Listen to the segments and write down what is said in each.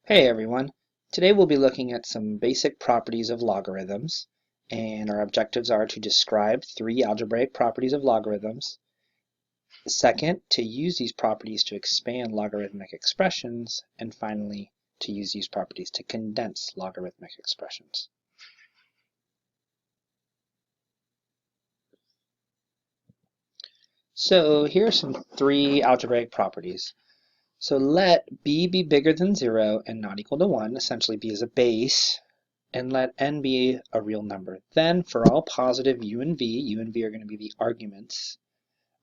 Hey everyone, today we'll be looking at some basic properties of logarithms, and our objectives are to describe three algebraic properties of logarithms. Second, to use these properties to expand logarithmic expressions, and finally, to use these properties to condense logarithmic expressions. So here are some three algebraic properties. So let b be bigger than 0 and not equal to 1, essentially b is a base, and let n be a real number. Then for all positive u and v are going to be the arguments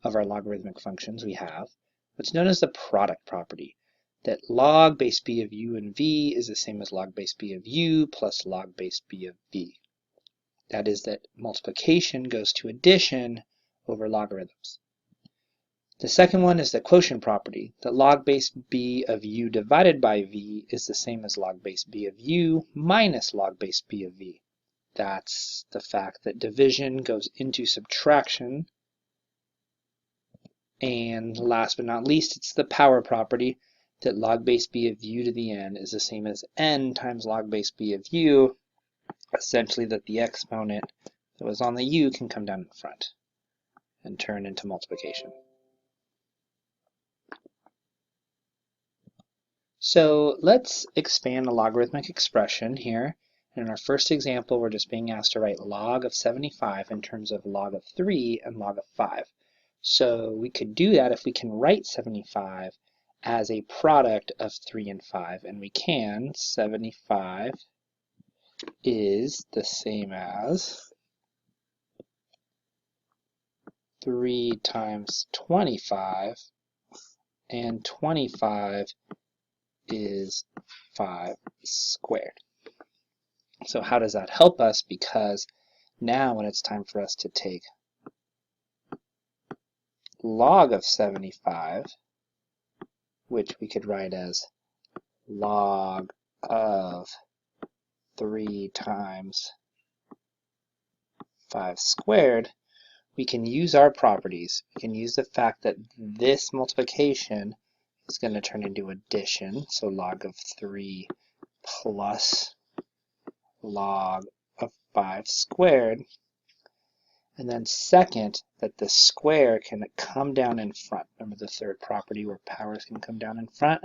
of our logarithmic functions we have, what's known as the product property, that log base b of u and v is the same as log base b of u plus log base b of v. That is that multiplication goes to addition over logarithms. The second one is the quotient property, that log base b of u divided by v is the same as log base b of u minus log base b of v. That's the fact that division goes into subtraction. And last but not least, it's the power property, that log base b of u to the n is the same as n times log base b of u, essentially that the exponent that was on the u can come down in front and turn into multiplication. So let's expand a logarithmic expression here. In our first example, we're just being asked to write log of 75 in terms of log of 3 and log of 5. So we could do that if we can write 75 as a product of 3 and 5, and we can. 75 is the same as 3 times 25, and 25 is 5 squared. So how does that help us? Because now when it's time for us to take log of 75, which we could write as log of 3 times 5 squared, we can use our properties. We can use the fact that this multiplication is going to turn into addition, so log of 3 plus log of 5 squared. And then second, that the square can come down in front. Remember the third property where powers can come down in front?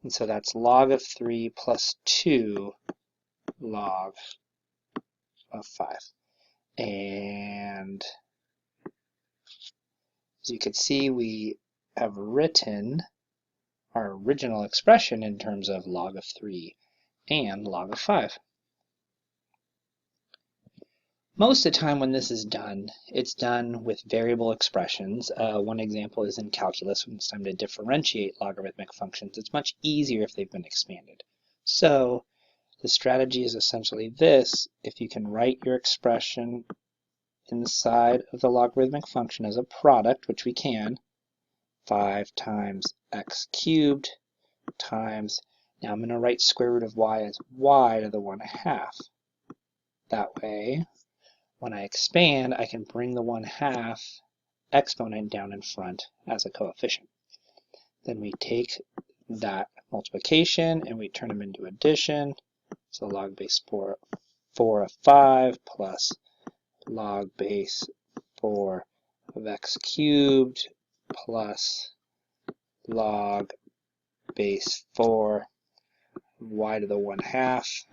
And so that's log of 3 plus 2 log of 5. And as you can see, we have written our original expression in terms of log of 3 and log of 5. Most of the time when this is done, it's done with variable expressions. One example is in calculus when it's time to differentiate logarithmic functions. It's much easier if they've been expanded. So the strategy is essentially this: if you can write your expression inside of the logarithmic function as a product, which we can, 5 times x cubed times, now I'm going to write square root of y as y to the 1/2. That way, when I expand, I can bring the 1/2 exponent down in front as a coefficient. Then we take that multiplication and we turn them into addition. So log base 4 of 5 plus log base 4 of x cubed plus log base 4 y to the 1/2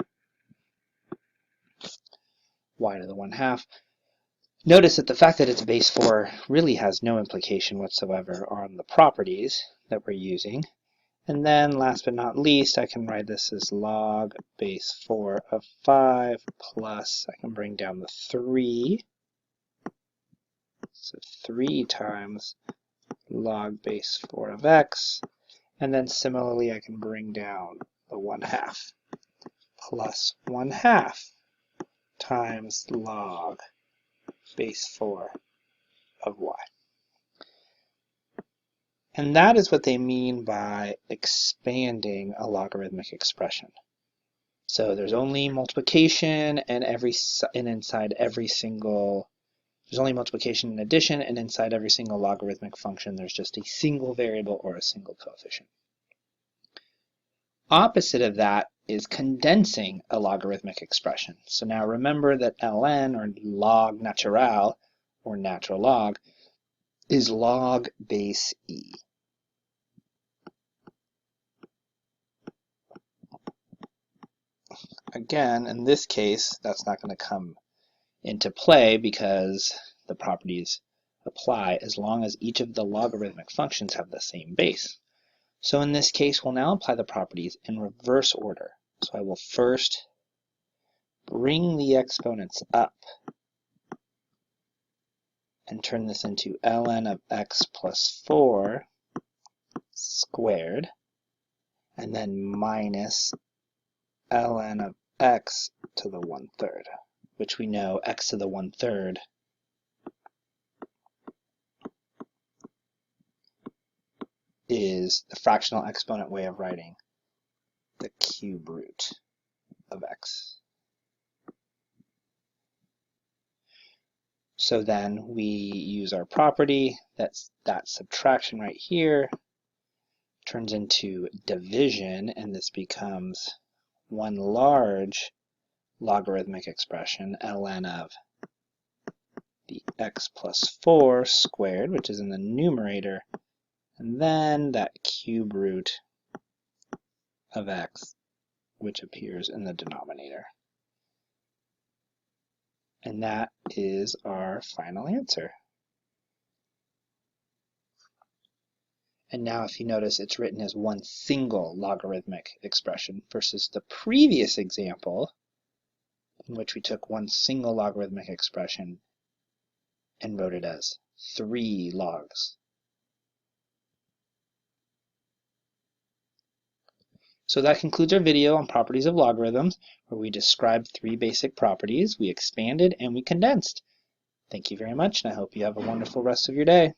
y to the 1/2. Notice that the fact that it's base 4 really has no implication whatsoever on the properties that we're using. And then last but not least, I can write this as log base 4 of 5 plus, I can bring down the 3. So 3 times log base 4 of x. And then similarly, I can bring down the 1/2 plus 1/2 times log base 4 of y. And that is what they mean by expanding a logarithmic expression. So there's only multiplication and inside every single, there's only multiplication and addition, and inside every single logarithmic function there's just a single variable or a single coefficient. opposite of that is condensing a logarithmic expression. So now remember that ln, or log natural, or natural log, is log base e. Again, in this case, that's not going to come into play because the properties apply as long as each of the logarithmic functions have the same base. So in this case, we'll now apply the properties in reverse order. So I will first bring the exponents up and turn this into ln of x plus 4 squared, and then minus ln of x to the 1/3, which we know x to the 1/3 is the fractional exponent way of writing the cube root of x. So then we use our property, that subtraction right here turns into division, and this becomes one large logarithmic expression, ln of the x plus 4 squared, which is in the numerator, and then that cube root of x, which appears in the denominator. And that is our final answer. And now if you notice, it's written as one single logarithmic expression versus the previous example in which we took one single logarithmic expression and wrote it as 3 logs. So that concludes our video on properties of logarithms, where we described 3 basic properties, we expanded, and we condensed. Thank you very much, and I hope you have a wonderful rest of your day.